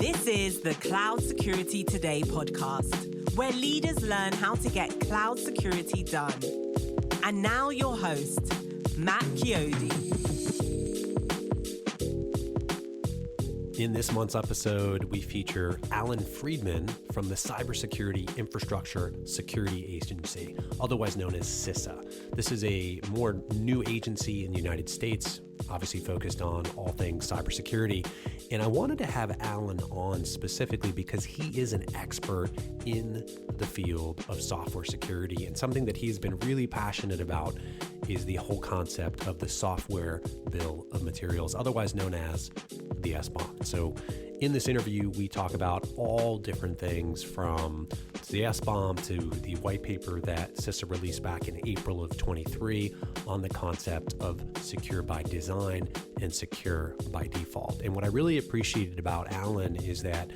This is the Cloud Security Today podcast, where leaders learn how to get cloud security done. And now your host, Matt Chiodi. In this month's episode, we feature Allan Friedman from the Cybersecurity Infrastructure Security Agency, otherwise known as CISA. This is a more new agency in the United States, obviously focused on all things cybersecurity. And I wanted to have Allan on specifically because he is an expert in the field of software security, and something that he's been really passionate about is the whole concept of the software bill of materials, otherwise known as the SBOM. So in this interview, we talk about all different things from the SBOM to the white paper that CISA released back in April of 23 on the concept of secure by design and secure by default. And what I really appreciated about Allan is that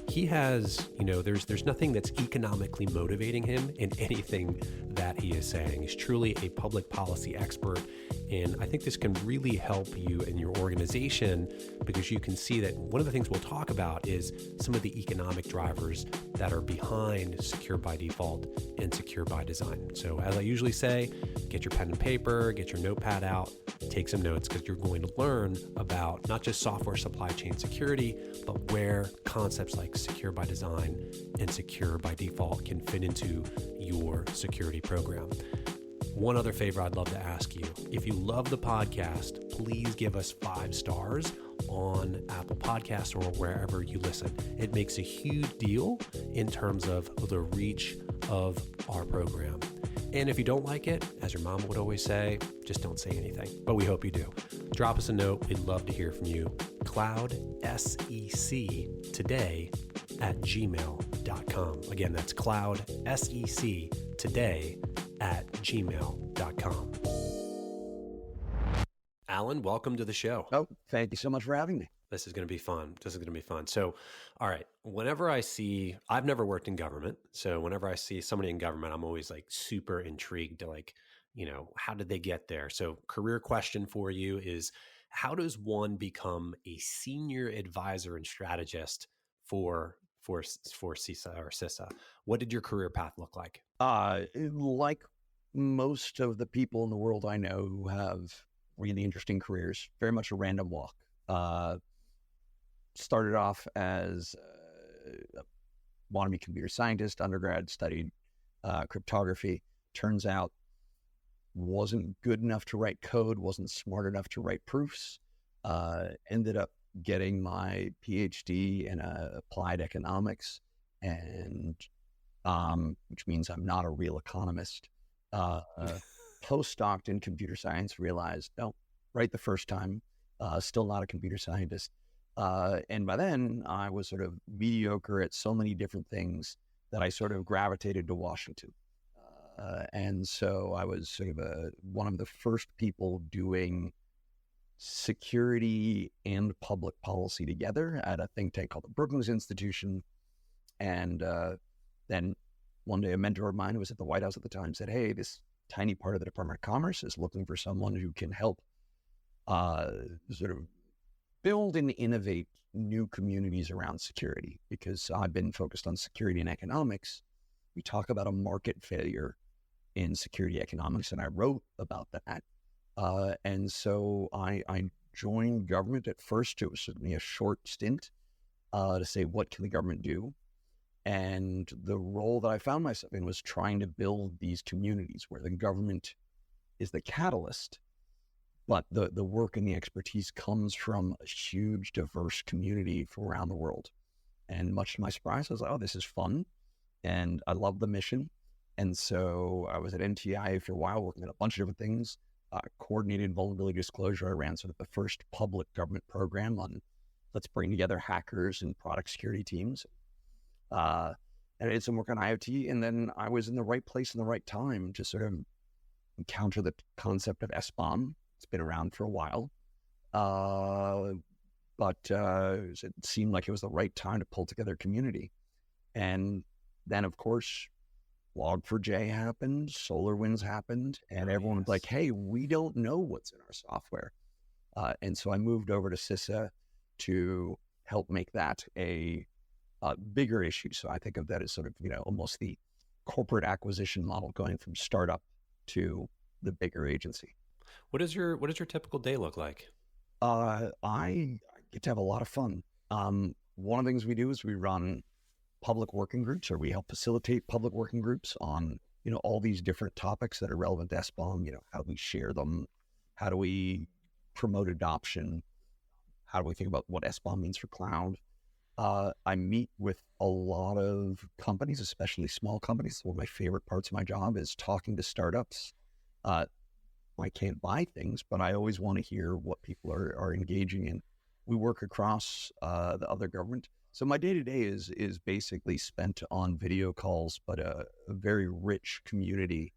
he has, there's nothing that's economically motivating him in anything that he is saying. He's truly a public policy expert. And I think this can really help you in your organization because you can see that one of the things we'll talk about is some of the economic drivers that are behind secure by default and secure by design. So as I usually say, get your pen and paper, get your notepad out, take some notes because you're going to learn about not just software supply chain security, but where concepts like secure by design and secure by default can fit into your security program. One other favor I'd love to ask you, if you love the podcast, please give us 5 stars on Apple Podcasts or wherever you listen. It makes a huge deal in terms of the reach of our program. And if you don't like it, as your mom would always say, just don't say anything, but we hope you do. Drop us a note. We'd love to hear from you. cloudsectoday@gmail.com. Again, that's cloudsectoday@gmail.com. Allan, welcome to the show. Oh, thank you so much for having me. This is going to be fun. So, all right, I've never worked in government. So whenever I see somebody in government, I'm always like super intrigued to how did they get there? So career question for you is, how does one become a senior advisor and strategist for CISA or CISA? What did your career path look like? Like most of the people in the world I know who have really interesting careers, very much a random walk. Started off as a wannabe computer scientist, undergrad, studied cryptography. Turns out wasn't good enough to write code, wasn't smart enough to write proofs. Ended up getting my Ph.D. in applied economics, and which means I'm not a real economist. Postdoced in computer science, realized, no, right the first time, still not a computer scientist. And by then, I was sort of mediocre at so many different things that I sort of gravitated to Washington. And so I was sort of one of the first people doing security and public policy together at a think tank called the Brookings Institution. And then one day, a mentor of mine who was at the White House at the time said, hey, this tiny part of the Department of Commerce is looking for someone who can help sort of build and innovate new communities around security, because I've been focused on security and economics. We talk about a market failure in security economics, and I wrote about that. And so I joined government. At first, it was certainly a short stint to say, what can the government do? And the role that I found myself in was trying to build these communities where the government is the catalyst, but the work and the expertise comes from a huge, diverse community from around the world. And much to my surprise, I was like, oh, this is fun. And I love the mission. And so I was at NTIA for a while, working on a bunch of different things, coordinated vulnerability disclosure. I ran sort of the first public government program on let's bring together hackers and product security teams. And I did some work on IoT, and then I was in the right place in the right time to sort of encounter the concept of SBOM. It's been around for a while, but it seemed like it was the right time to pull together a community. And then, of course, Log4j happened, SolarWinds happened, and everyone was like, hey, we don't know what's in our software. And so I moved over to CISA to help make that a bigger issue. So I think of that as sort of, almost the corporate acquisition model going from startup to the bigger agency. What does your typical day look like? I get to have a lot of fun. One of the things we do is we run public working groups, or we help facilitate public working groups on, all these different topics that are relevant to SBOM. How do we share them? How do we promote adoption? How do we think about what SBOM means for cloud? I meet with a lot of companies, especially small companies. One of my favorite parts of my job is talking to startups. I can't buy things, but I always want to hear what people are engaging in. We work across the other government. So my day-to-day is basically spent on video calls, but a very rich community.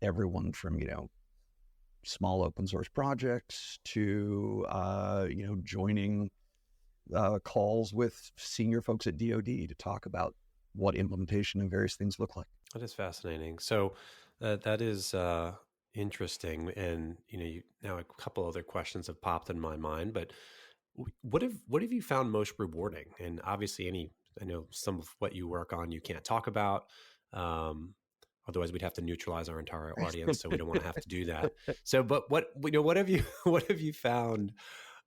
Everyone from, small open source projects to, joining calls with senior folks at DoD to talk about what implementation of various things look like. That is fascinating. So that is interesting. And, now a couple other questions have popped in my mind, but what have you found most rewarding? And obviously I know some of what you work on, you can't talk about, otherwise we'd have to neutralize our entire audience. So we don't want to have to do that. So, but what have you found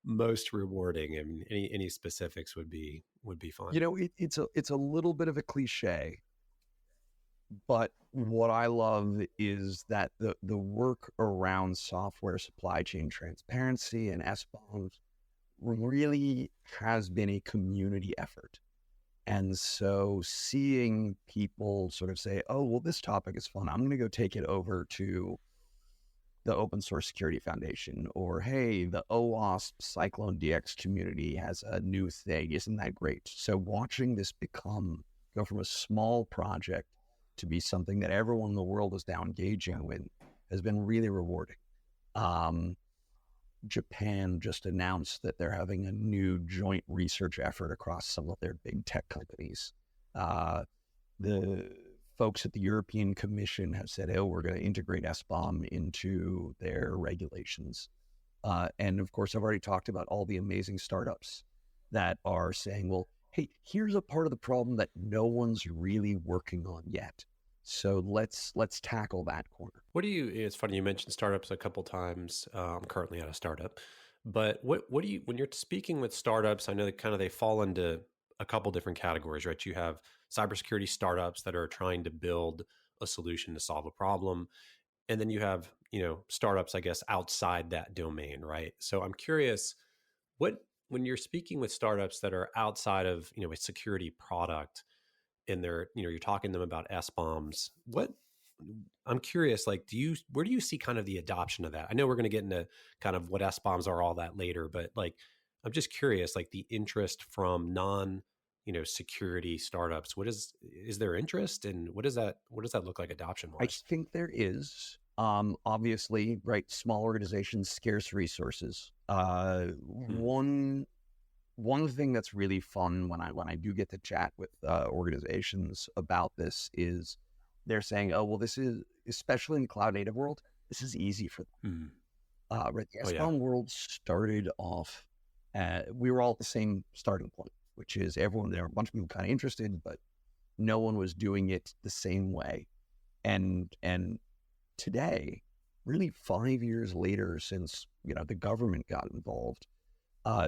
most rewarding? I mean, any specifics would be fun. It's a little bit of a cliche, but what I love is that the work around software supply chain transparency and SBOMs really has been a community effort. And so seeing people sort of say, oh, well, this topic is fun, I'm going to go take it over to the Open Source Security Foundation, or hey, the OWASP Cyclone DX community has a new thing. Isn't that great? So watching this go from a small project to be something that everyone in the world is now engaging with has been really rewarding. Japan just announced that they're having a new joint research effort across some of their big tech companies. The folks at the European Commission have said, oh, we're going to integrate SBOM into their regulations. And of course, I've already talked about all the amazing startups that are saying, well, hey, here's a part of the problem that no one's really working on yet. So let's tackle that corner. It's funny, you mentioned startups a couple times. I'm currently at a startup, but what do you, when you're speaking with startups, I know that they fall into a couple different categories, right? You have cybersecurity startups that are trying to build a solution to solve a problem. And then you have, startups, I guess, outside that domain, right? So I'm curious, when you're speaking with startups that are outside of, a security product, and they're, you're talking to them about SBOMs, I'm curious, where do you see kind of the adoption of that? I know we're going to get into kind of what SBOMs are, all that later, but I'm just curious, the interest from security startups. Is there interest, and what does that look like adoption wise? I think there is, obviously, right. Small organizations, scarce resources. One thing that's really fun when I do get to chat with organizations about this is they're saying, oh, well, this is, especially in the cloud native world, this is easy for them. Right. The SBOM world started off, we were all at the same starting point, which is there were a bunch of people kind of interested, but no one was doing it the same way. And today, really 5 years later, since, the government got involved,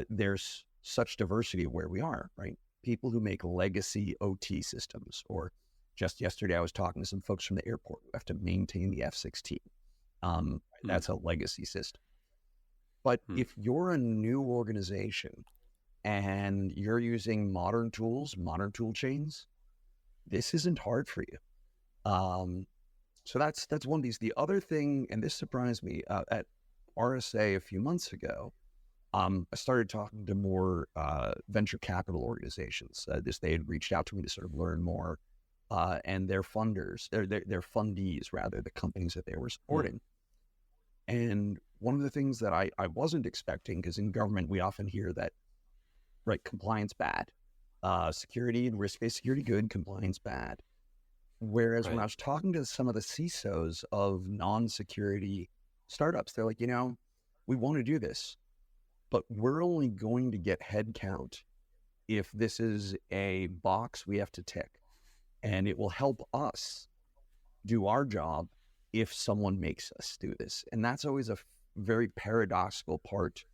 there's such diversity of where we are, right? People who make legacy OT systems, or just yesterday I was talking to some folks from the airport who have to maintain the F-16. That's a legacy system. But if you're a new organization and you're using modern tools, modern tool chains, this isn't hard for you. So that's one piece. The other thing, and this surprised me, at RSA a few months ago, I started talking to more venture capital organizations. They had reached out to me to sort of learn more, and their funders, their fundees rather, the companies that they were supporting. And one of the things that I wasn't expecting, because in government we often hear that, right, compliance bad, security and risk-based security good, compliance bad. Whereas when I was talking to some of the CISOs of non-security startups, they're like, we want to do this, but we're only going to get headcount if this is a box we have to tick. And it will help us do our job if someone makes us do this. And that's always a very paradoxical part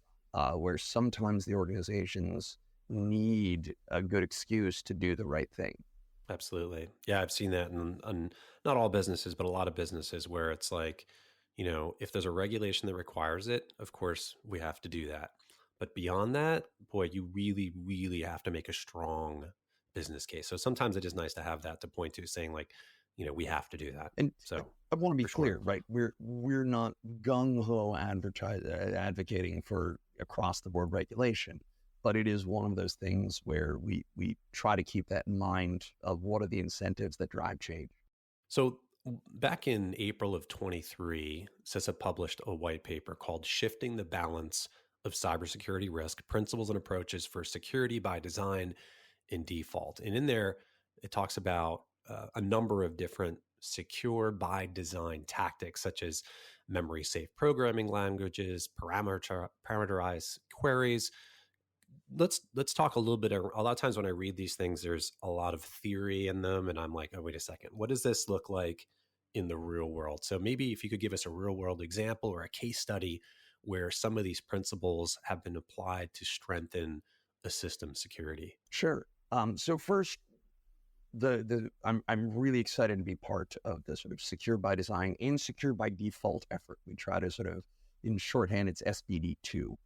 where sometimes the organizations need a good excuse to do the right thing. Absolutely. Yeah, I've seen that in not all businesses, but a lot of businesses where it's like, if there's a regulation that requires it, of course, we have to do that. But beyond that, boy, you really, really have to make a strong business case. So sometimes it is nice to have that to point to, saying like, we have to do that. And so I want to be clear, sure. right? We're not gung-ho advocating for across the board regulation, but it is one of those things where we try to keep that in mind of what are the incentives that drive change. So back in April of 23, CISA published a white paper called Shifting the Balance of Cybersecurity Risk, Principles and Approaches for Security by Design and Default. And in there, it talks about a number of different secure by design tactics, such as memory safe programming languages, parameterized queries. Let's talk a little bit. A lot of times when I read these things, there's a lot of theory in them, and I'm like, oh, wait a second, what does this look like in the real world? So maybe if you could give us a real world example or a case study where some of these principles have been applied to strengthen a system's security. Sure. So first, I'm really excited to be part of the sort of secure by design and secure by default effort. We try to sort of, in shorthand, it's SBD2,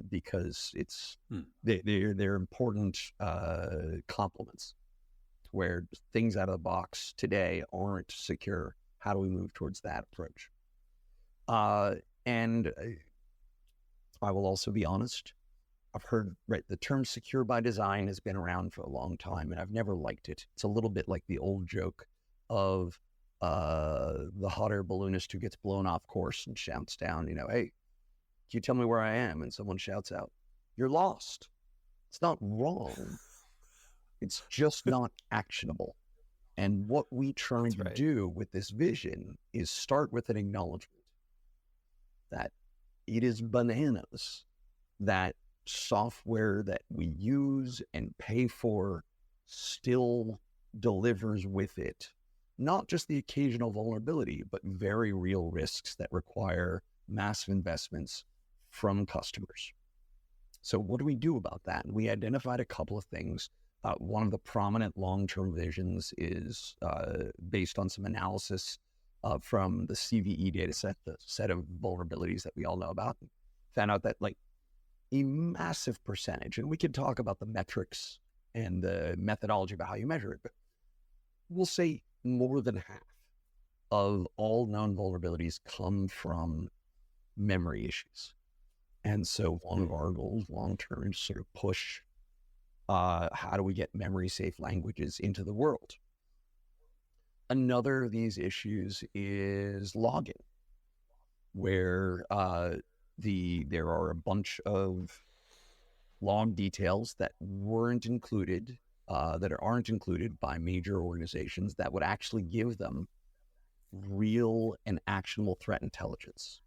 because it's they're important complements where things out of the box today aren't secure. How do we move towards that approach? And I will also be honest. I've heard, the term secure by design has been around for a long time, and I've never liked it. It's a little bit like the old joke of the hot air balloonist who gets blown off course and shouts down, hey, can you tell me where I am? And someone shouts out, you're lost. It's not wrong. It's just not actionable. And what we try to do with this vision is start with an acknowledgement that it is bananas that software that we use and pay for still delivers with it not just the occasional vulnerability, but very real risks that require massive investments from customers. So what do we do about that? And we identified a couple of things. One of the prominent long-term visions is based on some analysis from the CVE data set, the set of vulnerabilities that we all know about. Found out that a massive percentage, and we can talk about the metrics and the methodology about how you measure it, but we'll say more than half of all known vulnerabilities come from memory issues. And so one of our goals long-term is sort of push how do we get memory safe languages into the world? Another of these issues is logging, where there are a bunch of log details that aren't included by major organizations that would actually give them real and actionable threat intelligence.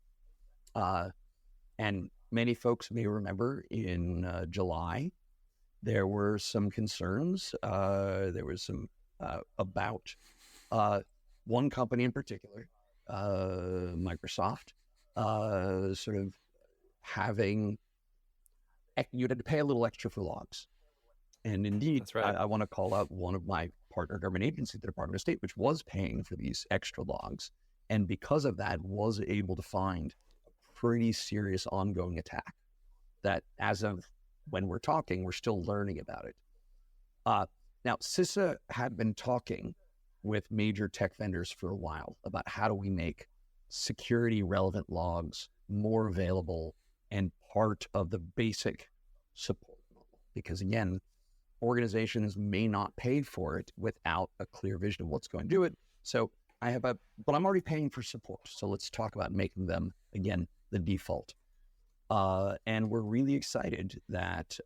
And many folks may remember in July, there were some concerns. There was some about one company in particular, Microsoft, sort of having, you had to pay a little extra for logs. And indeed, That's right. I want to call out one of my partner government agencies, the Department of State, which was paying for these extra logs. And because of that, was able to find a pretty serious ongoing attack that, as of when we're talking, we're still learning about it. Now, CISA had been talking with major tech vendors for a while about how do we make security relevant logs more available and part of the basic support model. Because again, organizations may not pay for it without a clear vision of what's going to do it. So but I'm already paying for support. So let's talk about making them, again, the default. And we're really excited that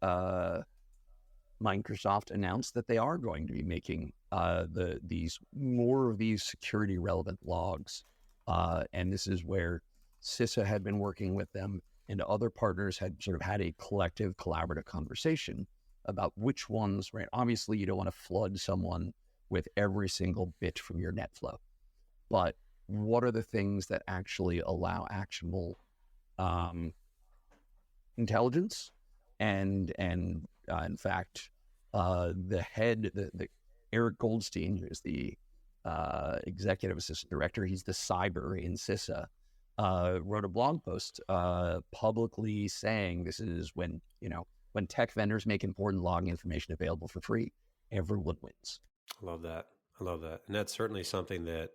Microsoft announced that they are going to be making more of these security relevant logs. And this is where CISA had been working with them and other partners had sort of had a collective collaborative conversation about which ones, right? Obviously, you don't want to flood someone with every single bit from your net flow, but what are the things that actually allow actionable intelligence? And in fact, the Eric Goldstein, who's the executive assistant director, he's the cyber in CISA, wrote a blog post publicly saying this is when tech vendors make important logging information available for free, everyone wins. I love that. And that's certainly something that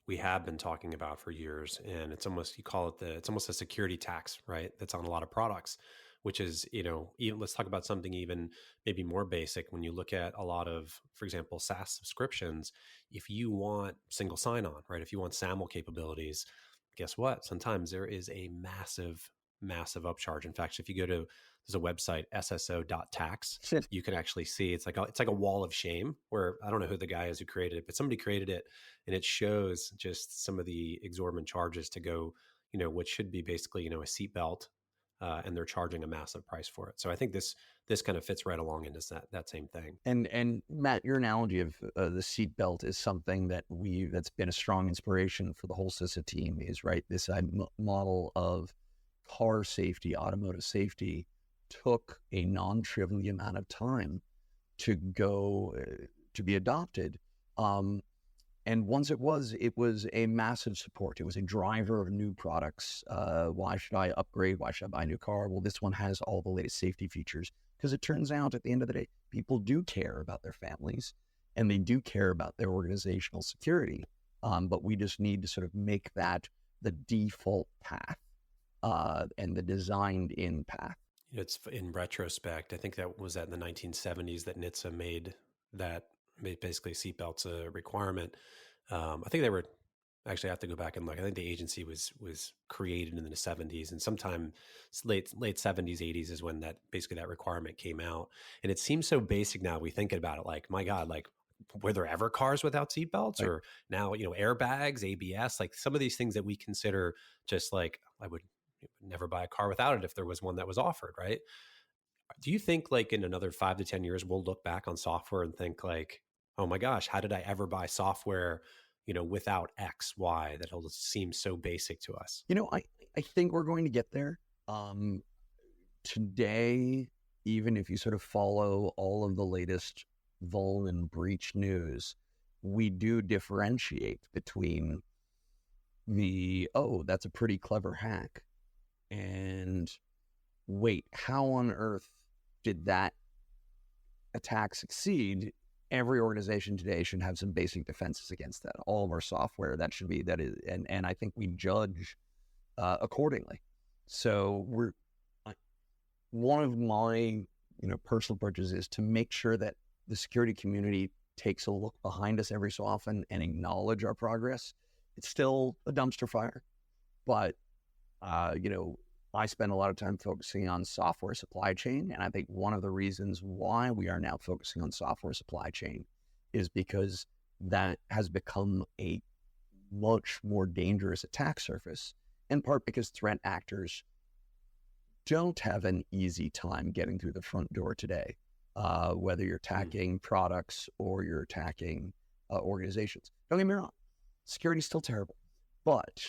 we have been talking about for years. And it's almost, it's almost a security tax, right? That's on a lot of products, which is, even let's talk about something even maybe more basic. When you look at a lot of, for example, SaaS subscriptions, if you want single sign-on, right? If you want SAML capabilities, guess what? Sometimes there is a massive upcharge. In fact, if you go to, there's a website, sso.tax, you can actually see it's like a wall of shame where I don't know who the guy is who created it, but somebody created it, and it shows just some of the exorbitant charges to go, what should be basically, a seatbelt, and they're charging a massive price for it. So I think this kind of fits right along into that same thing. And Matt, your analogy of the seatbelt is something that's been a strong inspiration for the whole CISA team. Is right, this model of car safety, automotive safety, took a non-trivial amount of time to go to be adopted. And once it was a massive support. It was a driver of new products. Why should I upgrade? Why should I buy a new car? Well, this one has all the latest safety features, because it turns out at the end of the day, people do care about their families and they do care about their organizational security. But we just need to sort of make that the default path and the designed in path. It's in retrospect, I think that was in the 1970s that NTIA made basically seatbelts a requirement. I think they were actually, I have to go back and look. I think the agency was created in the 70s, and sometime late 70s, 80s is when that requirement came out. And it seems so basic now. We think about it like, my God, like, were there ever cars without seatbelts? Right. Or now, airbags, ABS, like some of these things that we consider just like, I would never buy a car without it if there was one that was offered, right? Do you think like in another 5 to 10 years, we'll look back on software and think like, oh my gosh, how did I ever buy software, without X, Y, that'll seem so basic to us? I think we're going to get there. Today, even if you sort of follow all of the latest vuln and breach news, we do differentiate between that's a pretty clever hack, and wait, how on earth did that attack succeed? Every organization today should have some basic defenses against that. All of our software, and I think we judge accordingly. So one of my personal approaches is to make sure that the security community takes a look behind us every so often and acknowledge our progress. It's still a dumpster fire, but I spend a lot of time focusing on software supply chain. And I think one of the reasons why we are now focusing on software supply chain is because that has become a much more dangerous attack surface, in part because threat actors don't have an easy time getting through the front door today, whether you're attacking products or you're attacking organizations. Don't get me wrong, security is still terrible, but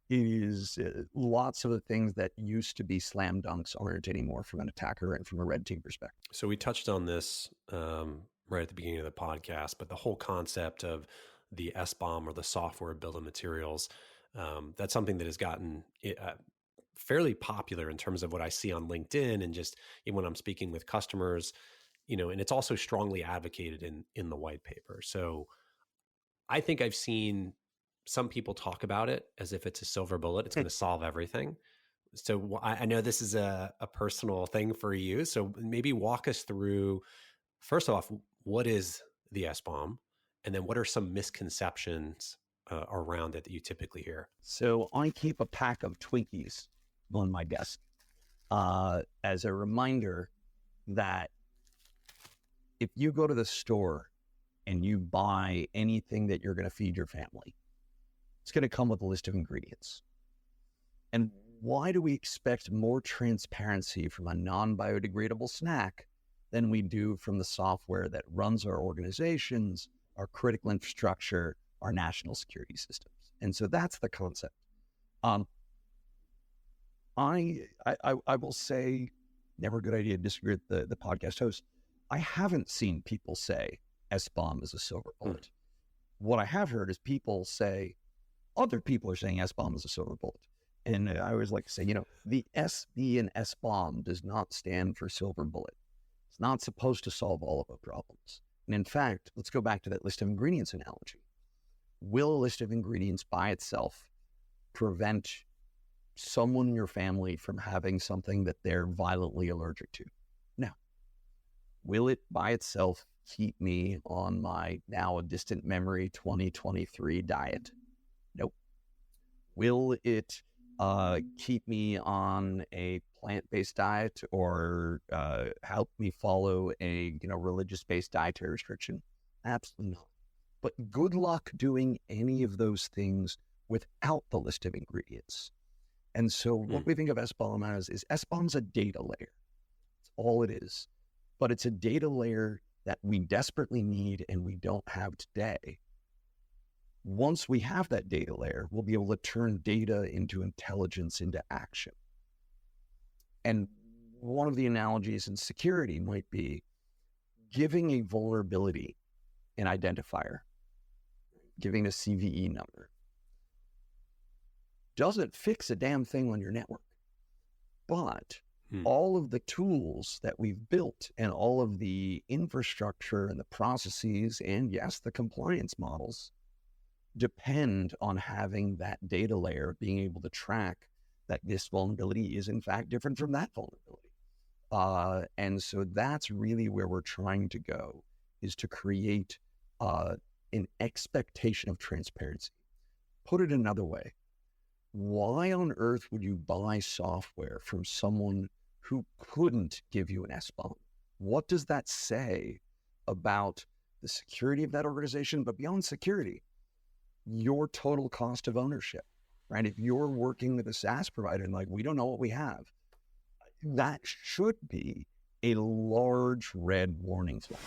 it is lots of the things that used to be slam dunks aren't anymore from an attacker and from a red team perspective. So we touched on this right at the beginning of the podcast, but the whole concept of the SBOM, or the software bill of materials, that's something that has gotten fairly popular in terms of what I see on LinkedIn and just when I'm speaking with customers, and it's also strongly advocated in the white paper. So I think I've seen some people talk about it as if it's a silver bullet. It's going to solve everything. So I know this is a personal thing for you. So maybe walk us through, first off, what is the SBOM? And then what are some misconceptions around it that you typically hear? So I keep a pack of Twinkies on my desk as a reminder that if you go to the store and you buy anything that you're going to feed your family, it's going to come with a list of ingredients. And why do we expect more transparency from a non-biodegradable snack than we do from the software that runs our organizations, our critical infrastructure, our national security systems? And so that's the concept. I will say, never a good idea to disagree with the podcast host. I haven't seen people say SBOM is a silver bullet. What I have heard is people say, other people are saying SBOM is a silver bullet. And I always like to say, the SB in SBOM does not stand for silver bullet. It's not supposed to solve all of our problems. And in fact, let's go back to that list of ingredients analogy. Will a list of ingredients by itself prevent someone in your family from having something that they're violently allergic to? No. Will it by itself keep me on my now a distant memory 2023 diet? Nope. Will it keep me on a plant-based diet or help me follow a religious-based dietary restriction? Absolutely not. But good luck doing any of those things without the list of ingredients. And so what we think of SBOM as is SBOM's a data layer. That's all it is. But it's a data layer that we desperately need and we don't have today. Once we have that data layer, we'll be able to turn data into intelligence, into action. And one of the analogies in security might be giving a vulnerability an identifier, giving a CVE number. Doesn't fix a damn thing on your network. But all of the tools that we've built and all of the infrastructure and the processes and, yes, the compliance models depend on having that data layer, being able to track that this vulnerability is in fact different from that vulnerability. And so that's really where we're trying to go, is to create an expectation of transparency. Put it another way, why on earth would you buy software from someone who couldn't give you an SBOM? What does that say about the security of that organization? But beyond security, your total cost of ownership, right? If you're working with a SaaS provider and we don't know what we have, that should be a large red warning flag.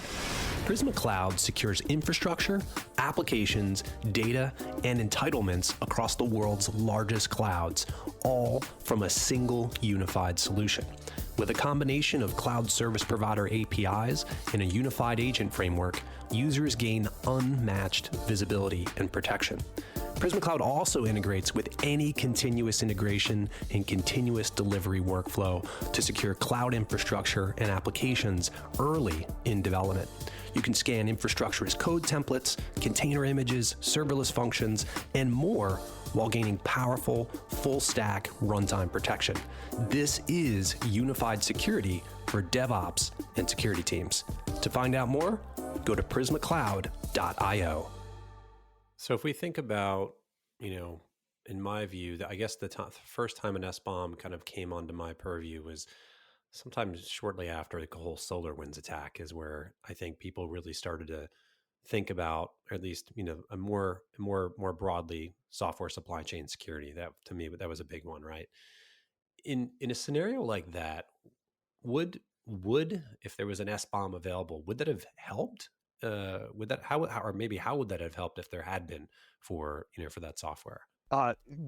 Prisma Cloud secures infrastructure, applications, data, and entitlements across the world's largest clouds, all from a single unified solution. With a combination of cloud service provider APIs and a unified agent framework, users gain unmatched visibility and protection. Prisma Cloud also integrates with any continuous integration and continuous delivery workflow to secure cloud infrastructure and applications early in development. You can scan infrastructure as code templates, container images, serverless functions, and more while gaining powerful, full-stack runtime protection. This is unified security for DevOps and security teams. To find out more, go to prismacloud.io. So if we think about, in my view, I guess the first time an SBOM kind of came onto my purview was sometime shortly after the whole SolarWinds attack, is where I think people really started to think about, or at least, a more broadly, software supply chain security. That, to me, that was a big one, right? In a scenario like that, would if there was an SBOM available, would that have helped? How would that have helped if there had been for that software?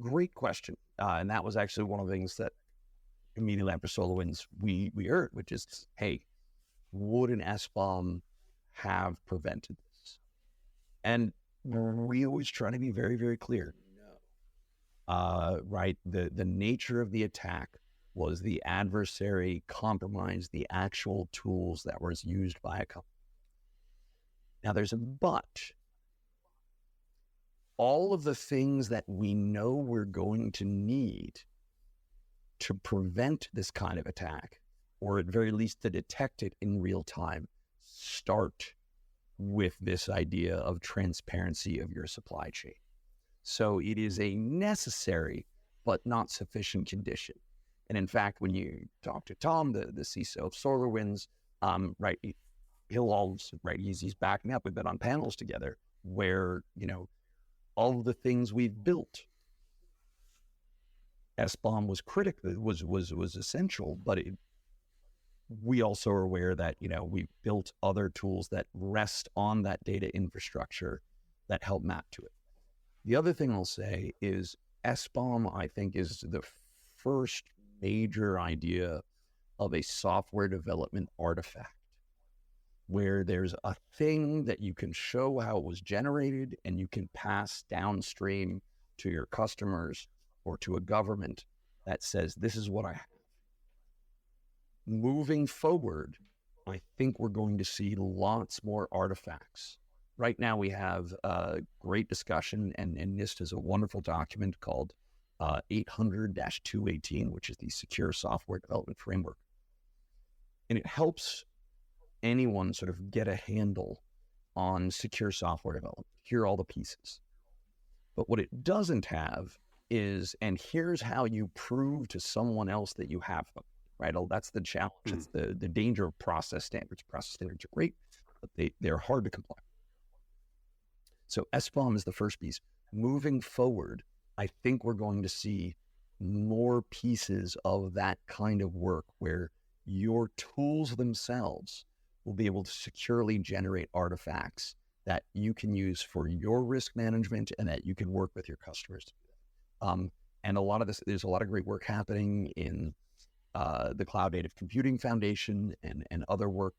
Great question. And that was actually one of the things that immediately after SolarWinds we heard, which is, hey, would an SBOM have prevented this? And we always try to be very, very clear. No. Right. The nature of the attack was the adversary compromised the actual tools that was used by a company. Now there's a but. All of the things that we know we're going to need to prevent this kind of attack, or at very least to detect it in real time, start with this idea of transparency of your supply chain. So it is a necessary but not sufficient condition. And in fact, when you talk to Tom, the CISO of SolarWinds, right, he'll also, right, he's backing up. We've been on panels together where, all of the things we've built SBOM was critical, was essential, but we also are aware that, we built other tools that rest on that data infrastructure that help map to it. The other thing I'll say is SBOM, I think, is the first major idea of a software development artifact where there's a thing that you can show how it was generated and you can pass downstream to your customers or to a government that says, this is what I have. Moving forward, I think we're going to see lots more artifacts. Right now we have a great discussion, and NIST has a wonderful document called 800-218, which is the Secure Software Development Framework. And it helps anyone sort of get a handle on secure software development. Here are all the pieces. But what it doesn't have is, and here's how you prove to someone else that you have them, right? Oh, that's the challenge. It's the danger of process standards. Process standards are great, but they're hard to comply. So SBOM is the first piece. Moving forward, I think we're going to see more pieces of that kind of work where your tools themselves will be able to securely generate artifacts that you can use for your risk management and that you can work with your customers. And a lot of this, there's a lot of great work happening in the Cloud Native Computing Foundation and other work,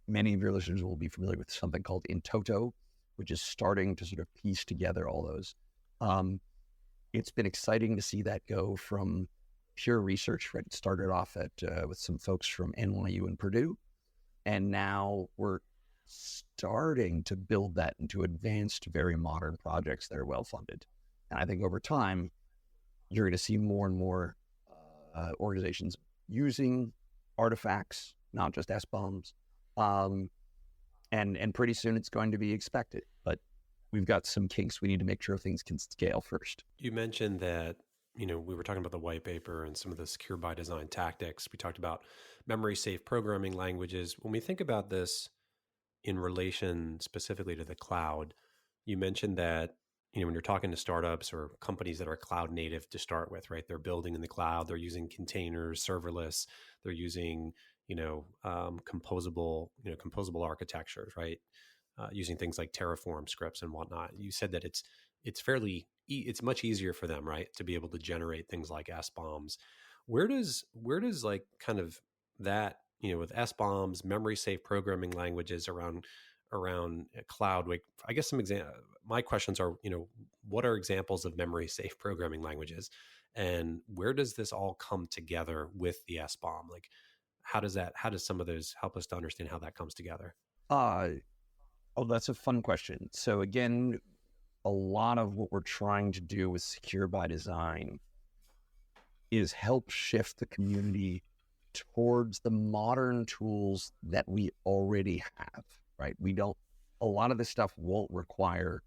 many of your listeners will be familiar with something called InToto, which is starting to sort of piece together all those. It's been exciting to see that go from pure research, right? It started off with some folks from NYU and Purdue, and now we're starting to build that into advanced, very modern projects that are well-funded. And I think over time, you're going to see more and more organizations using artifacts, not just SBOMs, and pretty soon it's going to be expected. But we've got some kinks we need to make sure things can scale first. You mentioned that, we were talking about the white paper and some of the secure by design tactics. We talked about memory safe programming languages. When we think about this in relation specifically to the cloud, you mentioned that, when you're talking to startups or companies that are cloud native to start with, right? They're building in the cloud, they're using containers, serverless, they're using, composable architectures, right? Using things like Terraform scripts and whatnot. You said that it's much easier for them, right, to be able to generate things like SBOMs. Where does like kind of that, with SBOMs, memory safe programming languages around cloud, like, I guess my questions are, what are examples of memory safe programming languages, and where does this all come together with the SBOM? Like, how does some of those help us to understand how that comes together? That's a fun question. So again, a lot of what we're trying to do with Secure by Design is help shift the community towards the modern tools that we already have, right? A lot of this stuff won't require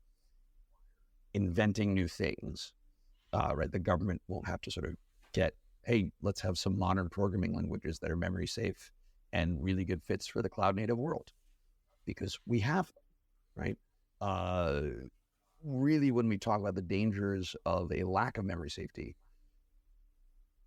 inventing new things, right? The government won't have to sort of hey, let's have some modern programming languages that are memory safe and really good fits for the cloud native world, because we have them, right? Really, when we talk about the dangers of a lack of memory safety,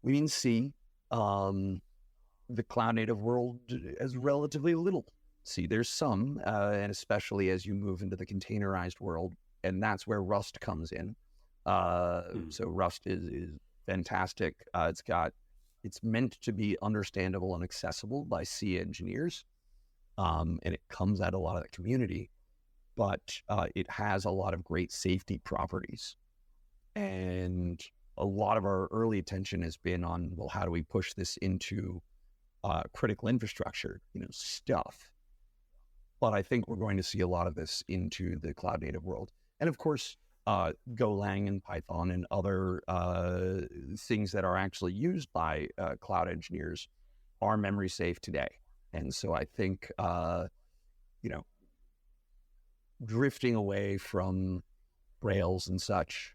we mean C. The cloud native world has relatively little C. There's some, and especially as you move into the containerized world, and that's where Rust comes in. So Rust is fantastic. It's meant to be understandable and accessible by C engineers, and it comes out of a lot of the community, but it has a lot of great safety properties. And a lot of our early attention has been on, well, how do we push this into critical infrastructure, stuff. But I think we're going to see a lot of this into the cloud native world. And of course, Golang and Python and other things that are actually used by cloud engineers are memory safe today. And so I think, drifting away from Rails and such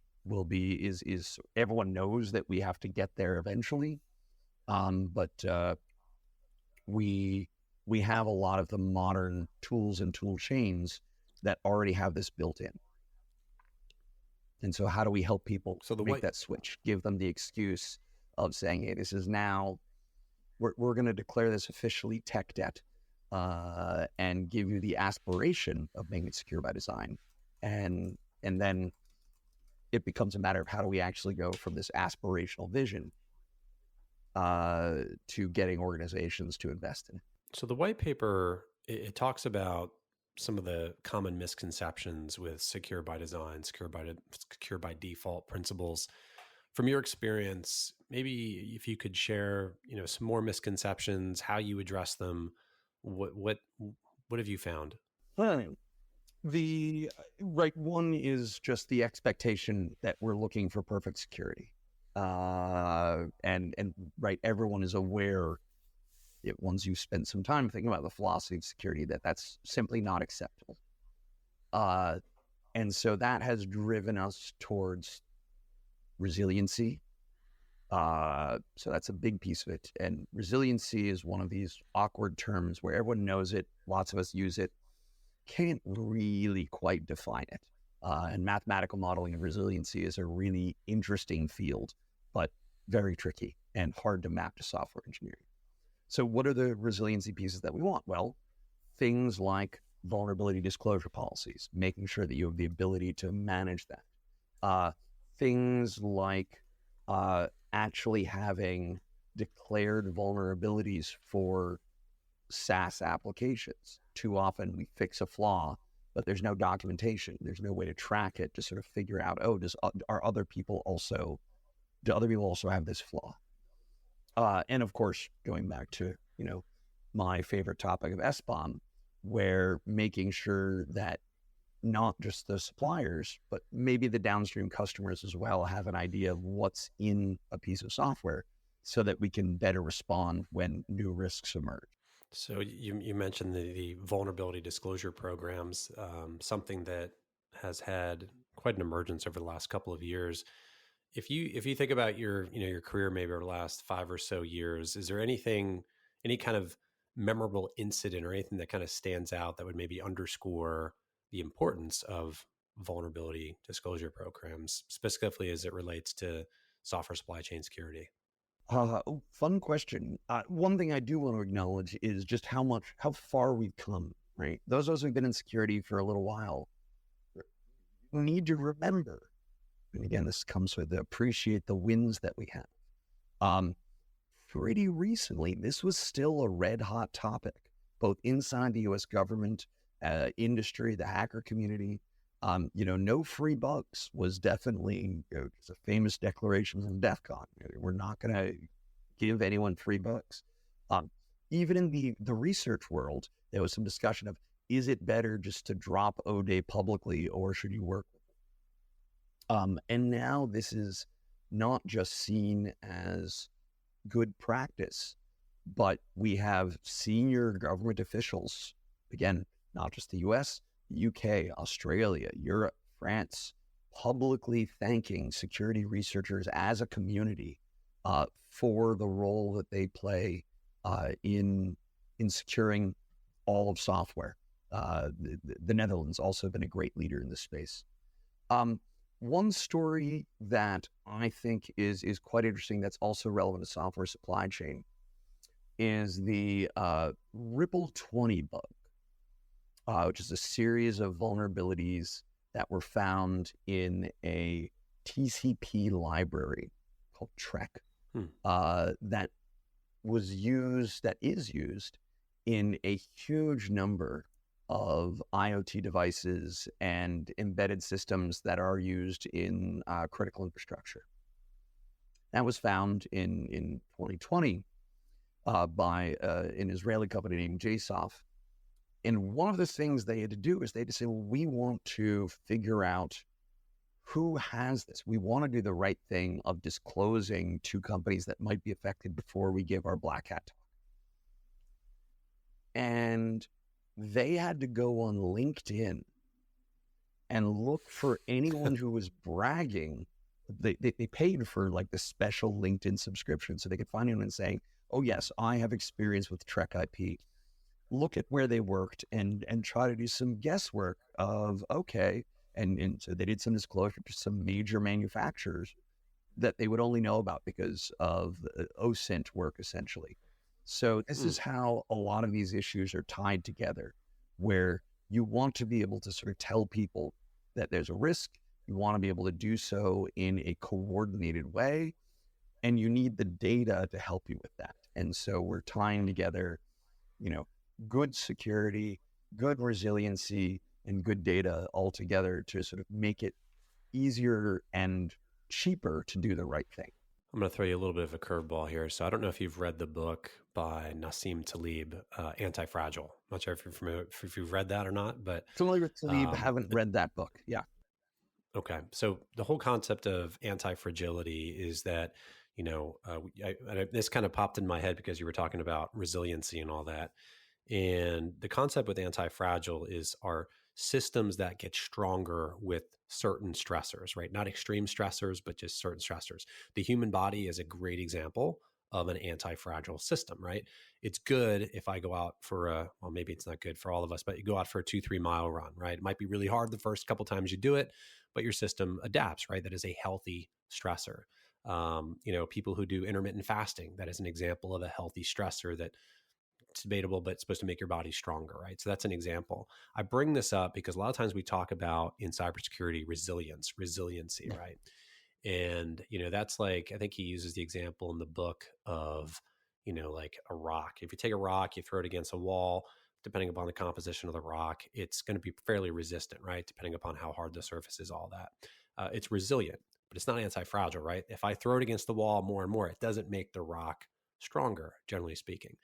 is everyone knows that we have to get there eventually. But we have a lot of the modern tools and tool chains that already have this built in. And so how do we help people make white that switch, give them the excuse of saying, hey, this is now, we're going to declare this officially tech debt and give you the aspiration of making it secure by design. And then it becomes a matter of how do we actually go from this aspirational vision to getting organizations to invest in it. So the white paper, it talks about some of the common misconceptions with secure by design, secure by default principles. From your experience, maybe if you could share, some more misconceptions, how you address them, what have you found? The right one is just the expectation that we're looking for perfect security, and right, everyone is aware. Once you spend some time thinking about the philosophy of security, that's simply not acceptable. And so that has driven us towards resiliency. So that's a big piece of it. And resiliency is one of these awkward terms where everyone knows it, lots of us use it, can't really quite define it. And mathematical modeling of resiliency is a really interesting field, but very tricky and hard to map to software engineering. So what are the resiliency pieces that we want? Well, things like vulnerability disclosure policies, making sure that you have the ability to manage that. Things like actually having declared vulnerabilities for SaaS applications. Too often we fix a flaw, but there's no documentation. There's no way to track it to sort of figure out, do other people also have this flaw? And of course, going back to, my favorite topic of SBOM, where making sure that not just the suppliers, but maybe the downstream customers as well have an idea of what's in a piece of software so that we can better respond when new risks emerge. So you mentioned the vulnerability disclosure programs, something that has had quite an emergence over the last couple of years. If you think about your career maybe over the last 5 or so years, is there any kind of memorable incident or anything that kind of stands out that would maybe underscore the importance of vulnerability disclosure programs, specifically as it relates to software supply chain security? Fun question. One thing I do want to acknowledge is just how far we've come, right? Those of us who've been in security for a little while need to remember, and again, this comes with appreciate the wins that we have. Pretty recently, this was still a red hot topic, both inside the U.S. government, industry, the hacker community. No free bugs was definitely a famous declaration from DEF CON. We're not going to give anyone free bugs. Even in the research world, there was some discussion of, is it better just to drop ODay publicly or should you work with it? And now this is not just seen as good practice, but we have senior government officials, again, not just the US, UK, Australia, Europe, France, publicly thanking security researchers as a community for the role that they play in securing all of software. The Netherlands also been a great leader in this space. One story that I think is quite interesting that's also relevant to software supply chain is the Ripple 20 bug, which is a series of vulnerabilities that were found in a TCP library called Trek that is used in a huge number of IoT devices and embedded systems that are used in critical infrastructure. That was found in 2020 by an Israeli company named JSOF. And one of the things they had to do is they had to say, well, we want to figure out who has this. We want to do the right thing of disclosing to companies that might be affected before we give our black hat talk. And they had to go on LinkedIn and look for anyone who was bragging. They paid for like the special LinkedIn subscription so they could find anyone saying, oh yes, I have experience with Trek IP. Look at where they worked and try to do some guesswork of, okay, And so they did some disclosure to some major manufacturers that they would only know about because of OSINT work, essentially. So this is how a lot of these issues are tied together, where you want to be able to sort of tell people that there's a risk. You want to be able to do so in a coordinated way, and you need the data to help you with that. And so we're tying together, good security, good resiliency, and good data all together to sort of make it easier and cheaper to do the right thing. I'm going to throw you a little bit of a curveball here. So I don't know if you've read the book by Nassim Taleb, Antifragile. I'm not sure if you're familiar, if you've read that or not, but familiar with Taleb, haven't read that book. Yeah. Okay. So the whole concept of antifragility is that, this kind of popped in my head because you were talking about resiliency and all that. And the concept with antifragile is our systems that get stronger with certain stressors, right? Not extreme stressors, but just certain stressors. The human body is a great example of an anti-fragile system, right? It's good if I go out for maybe it's not good for all of us, but you go out for a 2-3 mile run, right? It might be really hard the first couple times you do it, but your system adapts, right? That is a healthy stressor. People who do intermittent fasting, that is an example of a healthy stressor that it's debatable, but it's supposed to make your body stronger, right? So that's an example. I bring this up because a lot of times we talk about in cybersecurity resiliency, right? And, that's like, I think he uses the example in the book of, like a rock. If you take a rock, you throw it against a wall, depending upon the composition of the rock, it's going to be fairly resistant, right? Depending upon how hard the surface is, all that. It's resilient, but it's not anti-fragile, right? If I throw it against the wall more and more, it doesn't make the rock stronger, generally speaking.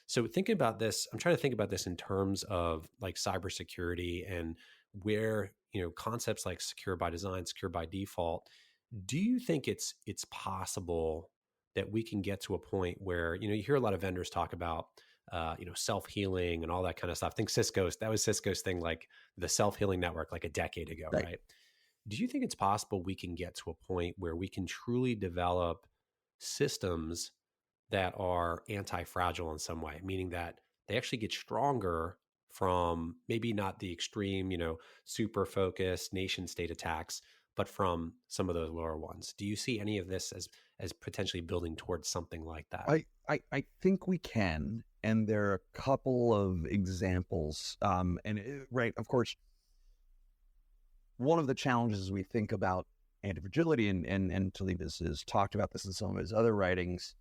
So thinking about this, I'm trying to think about this in terms of like cybersecurity and where, concepts like secure by design, secure by default. Do you think it's possible that we can get to a point where, you hear a lot of vendors talk about, self-healing and all that kind of stuff. I think that was Cisco's thing, like the self-healing network, like a decade ago, right? Do you think it's possible we can get to a point where we can truly develop systems that are anti-fragile in some way, meaning that they actually get stronger from maybe not the extreme, super focused nation state attacks, but from some of those lower ones? Do you see any of this as potentially building towards something like that? I think we can, and there are a couple of examples. Right, of course, one of the challenges we think about antifragility, and Taleb has talked about this in some of his other writings,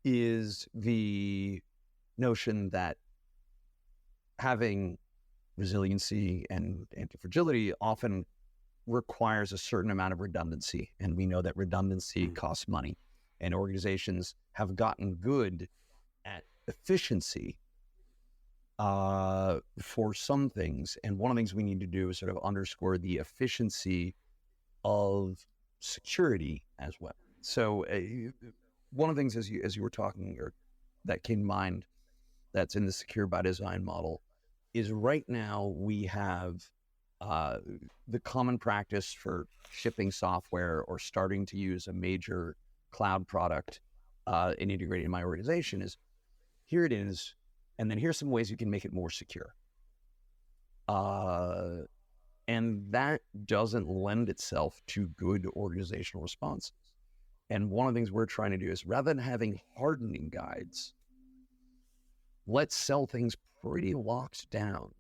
is the notion that having resiliency and antifragility often requires a certain amount of redundancy. And we know that redundancy costs money. And organizations have gotten good at efficiency for some things. And one of the things we need to do is sort of underscore the efficiency of security as well. So one of the things as you were talking, or that came to mind, that's in the secure by design model, is right now we have the common practice for shipping software or starting to use a major cloud product and integrating in my organization is, here it is, and then here's some ways you can make it more secure. And that doesn't lend itself to good organizational responses. And one of the things we're trying to do is, rather than having hardening guides, let's sell things pretty locked down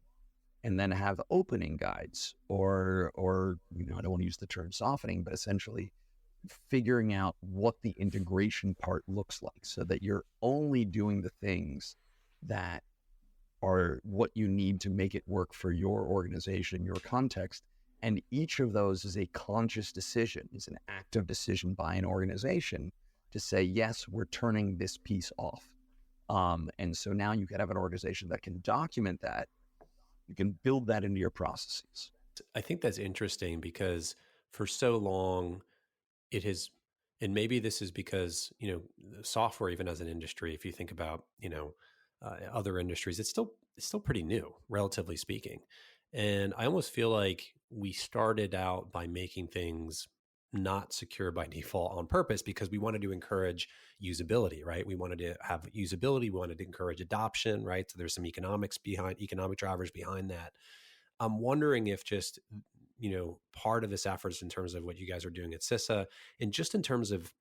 and then have opening guides or I don't want to use the term softening, but essentially figuring out what the integration part looks like so that you're only doing the things that are what you need to make it work for your organization, your context. And each of those is a conscious decision, is an active decision by an organization to say, yes, we're turning this piece off. And so now you can have an organization that can document that. You can build that into your processes. I think that's interesting because for so long it has, and maybe this is because, software, even as an industry, if you think about, other industries, it's still pretty new, relatively speaking. And I almost feel like we started out by making things not secure by default on purpose because we wanted to encourage usability, right? We wanted to have usability. We wanted to encourage adoption, right? So there's some economic drivers behind that. I'm wondering if just, part of this effort is in terms of what you guys are doing at CISA and just in terms of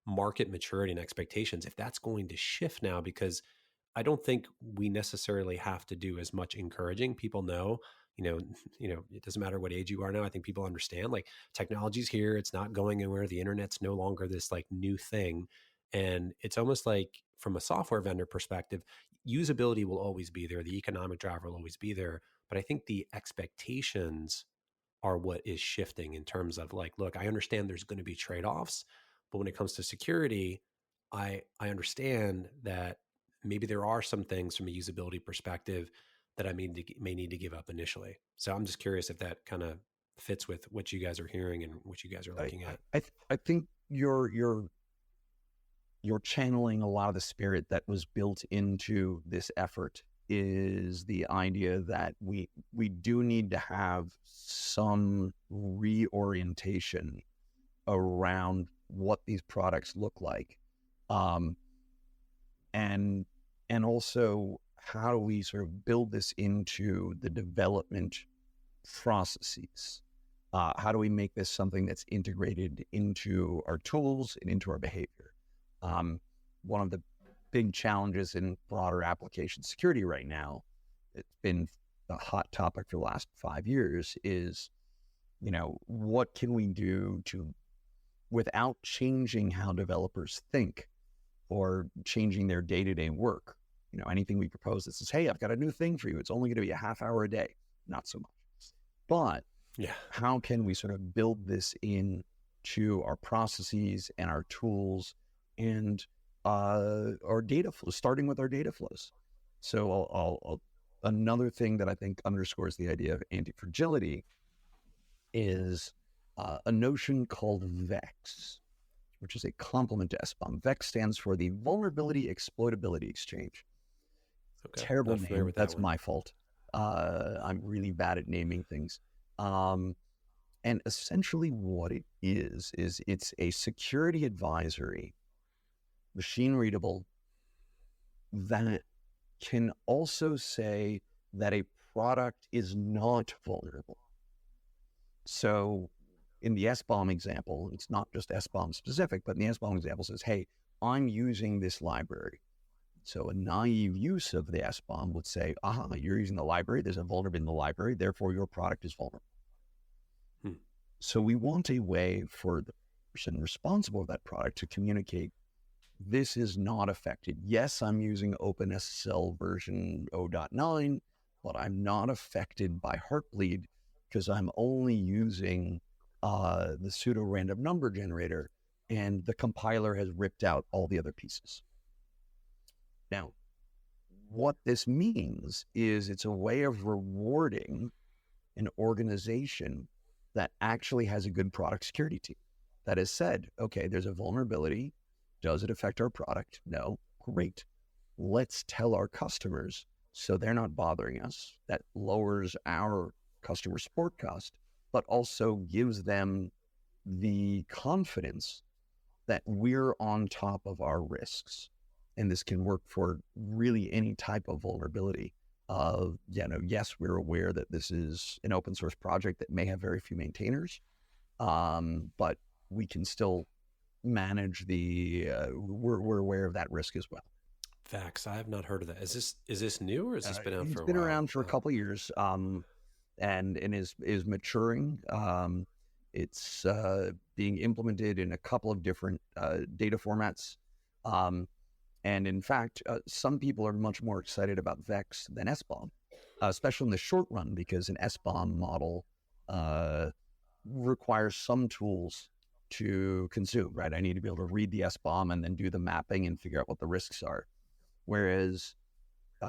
market maturity and expectations, if that's going to shift now, because I don't think we necessarily have to do as much encouraging. People know, it doesn't matter what age you are now. I think people understand like technology's here. It's not going anywhere. The internet's no longer this like new thing. And it's almost like from a software vendor perspective, usability will always be there. The economic driver will always be there. But I think the expectations are what is shifting in terms of like, look, I understand there's going to be trade-offs, but when it comes to security, I understand that maybe there are some things from a usability perspective that I may need to give up initially. So I'm just curious if that kind of fits with what you guys are hearing and what you guys are looking at. I think you're channeling a lot of the spirit that was built into this effort. Is the idea that we do need to have some reorientation around what these products look like, and also how do we sort of build this into the development processes? How do we make this something that's integrated into our tools and into our behavior? One of the big challenges in broader application security right now, it's been a hot topic for the last 5 years, is, what can we do to, without changing how developers think or changing their day-to-day work? Anything we propose that says, hey, I've got a new thing for you. It's only going to be a half hour a day. Not so much. But how can we sort of build this into our processes and our tools and our data flows, starting with our data flows? So another thing that I think underscores the idea of antifragility is a notion called VEX, which is a complement to SBOM. VEX stands for the Vulnerability Exploitability Exchange. Okay, terrible name. That's my fault. I'm really bad at naming things. And essentially what it is it's a security advisory, machine readable, that can also say that a product is not vulnerable. So in the SBOM example, it's not just SBOM specific, but in the SBOM example says, hey, I'm using this library. So a naive use of the SBOM would say, you're using the library, there's a vulnerability in the library, therefore your product is vulnerable. So we want a way for the person responsible for that product to communicate, this is not affected. Yes, I'm using OpenSSL version 0.9, but I'm not affected by Heartbleed because I'm only using the pseudo random number generator, and the compiler has ripped out all the other pieces. Now, what this means is it's a way of rewarding an organization that actually has a good product security team that has said, okay, there's a vulnerability. Does it affect our product? No. Great. Let's tell our customers so they're not bothering us. That lowers our customer support cost, but also gives them the confidence that we're on top of our risks. And this can work for really any type of vulnerability. Yes, we're aware that this is an open source project that may have very few maintainers, but we can still manage we're aware of that risk as well. Facts. I have not heard of that. Is this new, or has this been out for a while? It's been around for a couple of years, and is maturing. It's being implemented in a couple of different data formats. And in fact, some people are much more excited about VEX than SBOM, especially in the short run, because an SBOM model requires some tools to consume, right? I need to be able to read the SBOM and then do the mapping and figure out what the risks are. Whereas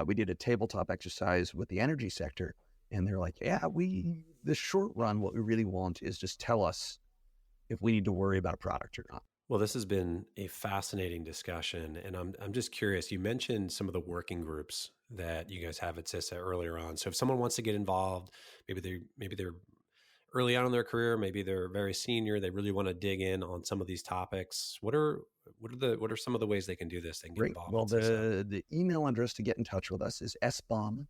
we did a tabletop exercise with the energy sector, and they're like, the short run, what we really want is just tell us if we need to worry about a product or not. Well, this has been a fascinating discussion, and I'm just curious. You mentioned some of the working groups that you guys have at CISA earlier on. So if someone wants to get involved, maybe they're early on in their career, maybe they're very senior, they really want to dig in on some of these topics. What are some of the ways they can do this? They can get involved. Well, the email address to get in touch with us is SBOM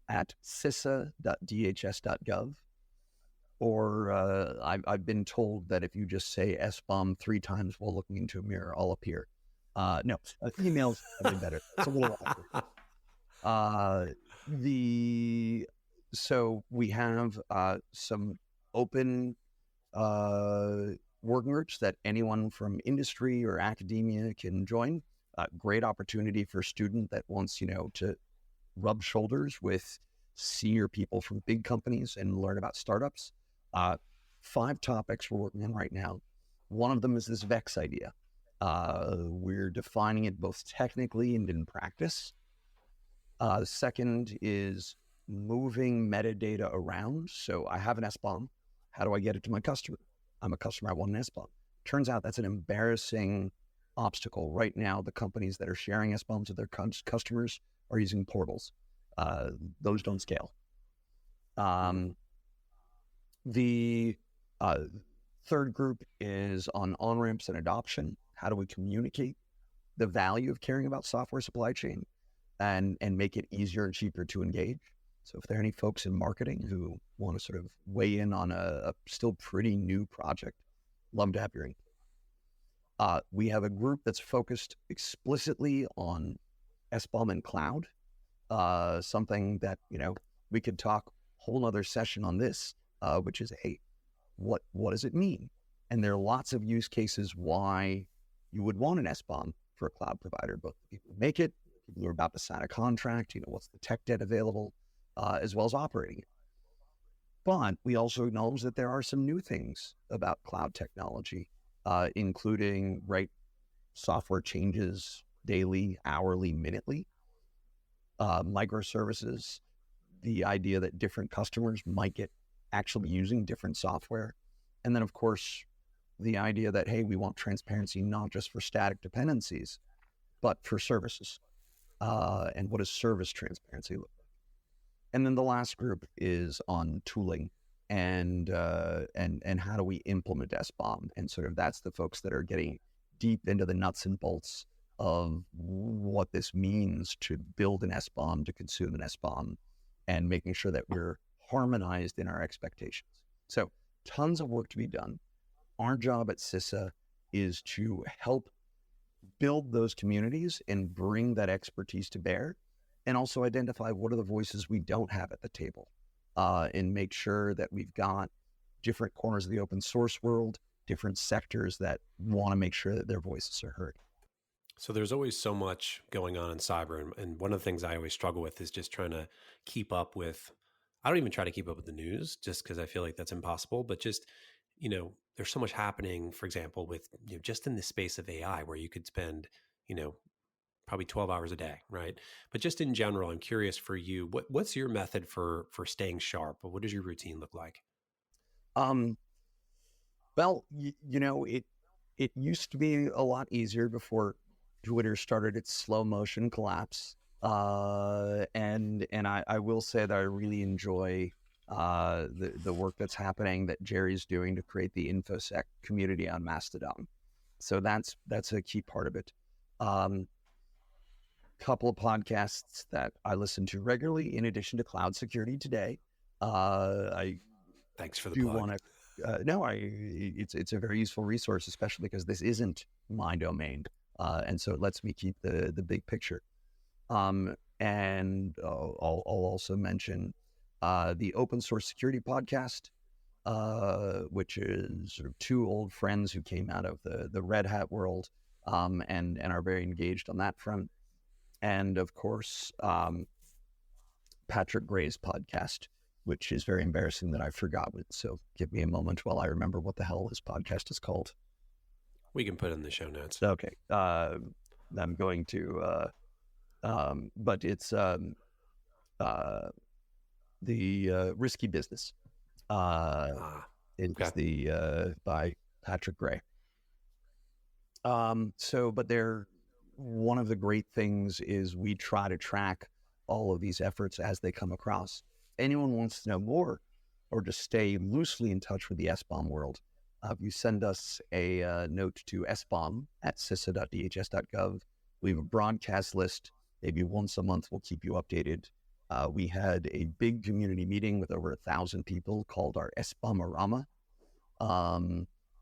at CISA.dhs.gov. Or I've been told that if you just say SBOM 3 times while looking into a mirror, I'll appear. No, emails have been better. It's a little awkward. So we have some open working groups that anyone from industry or academia can join. Great opportunity for a student that wants, to rub shoulders with senior people from big companies and learn about startups. 5 topics we're working on right now. One of them is this VEX idea. We're defining it both technically and in practice. The second is moving metadata around. So I have an SBOM. How do I get it to my customer? I'm a customer, I want an SBOM. Turns out that's an embarrassing obstacle. Right now, the companies that are sharing SBOMs with their customers are using portals. Those don't scale. The third group is on on-ramps and adoption. How do we communicate the value of caring about software supply chain and make it easier and cheaper to engage? So if there are any folks in marketing who want to sort of weigh in on a still pretty new project, love to have your input. We have a group that's focused explicitly on SBOM and cloud, something that, we could talk whole other session on this, which is, hey, what does it mean? And there are lots of use cases why you would want an SBOM for a cloud provider, both the people who make it, people who are about to sign a contract, what's the tech debt available, as well as operating it. But we also acknowledge that there are some new things about cloud technology, including software changes daily, hourly, minutely, microservices, the idea that different customers might get actually using different software. And then, of course, the idea that, hey, we want transparency not just for static dependencies, but for services. And what does service transparency look like? And then the last group is on tooling and how do we implement SBOM? And sort of that's the folks that are getting deep into the nuts and bolts of what this means to build an SBOM, to consume an SBOM, and making sure that we're harmonized in our expectations. So tons of work to be done. Our job at CISA is to help build those communities and bring that expertise to bear, and also identify what are the voices we don't have at the table, and make sure that we've got different corners of the open source world, different sectors that want to make sure that their voices are heard. So there's always so much going on in cyber. And one of the things I always struggle with is just trying to keep up with, I don't even try to keep up with the news just because I feel like that's impossible, but just, there's so much happening, for example, with, just in the space of AI where you could spend, probably 12 hours a day, right? But just in general, I'm curious for you, what's your method for staying sharp? What does your routine look like? Well, it used to be a lot easier before Twitter started its slow motion collapse. And I will say that I really enjoy the work that's happening that Jerry's doing to create the InfoSec community on Mastodon. So that's a key part of it. Couple of podcasts that I listen to regularly in addition to Cloud Security Today. Thanks for the plug. It's a very useful resource, especially because this isn't my domain. And so it lets me keep the big picture. And I'll also mention the Open Source Security Podcast, which is sort of 2 old friends who came out of the Red Hat world, and are very engaged on that front. And of course, Patrick Gray's podcast, which is very embarrassing that I've forgotten. So give me a moment while I remember what the hell his podcast is called. We can put it in the show notes. Okay. I'm going to, but it's the Risky Business. It's by Patrick Gray. But one of the great things is we try to track all of these efforts as they come across. Anyone wants to know more or just stay loosely in touch with the SBOM world, you send us a note to SBOM@cisa.dhs.gov. We have a broadcast list. Maybe once a month we'll keep you updated We had a big community meeting with over 1,000 people called our SBOM-arama,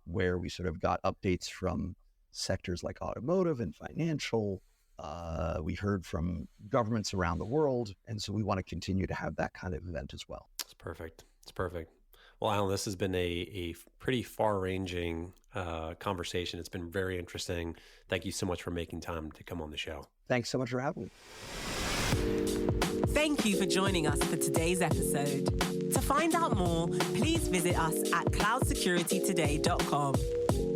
where we sort of got updates from sectors like automotive and financial. We heard from governments around the world. And so we want to continue to have that kind of event as well. It's perfect. It's perfect. Well, Allan, this has been a pretty far-ranging conversation. It's been very interesting. Thank you so much for making time to come on the show. Thanks so much for having me. Thank you for joining us for today's episode. To find out more, please visit us at cloudsecuritytoday.com.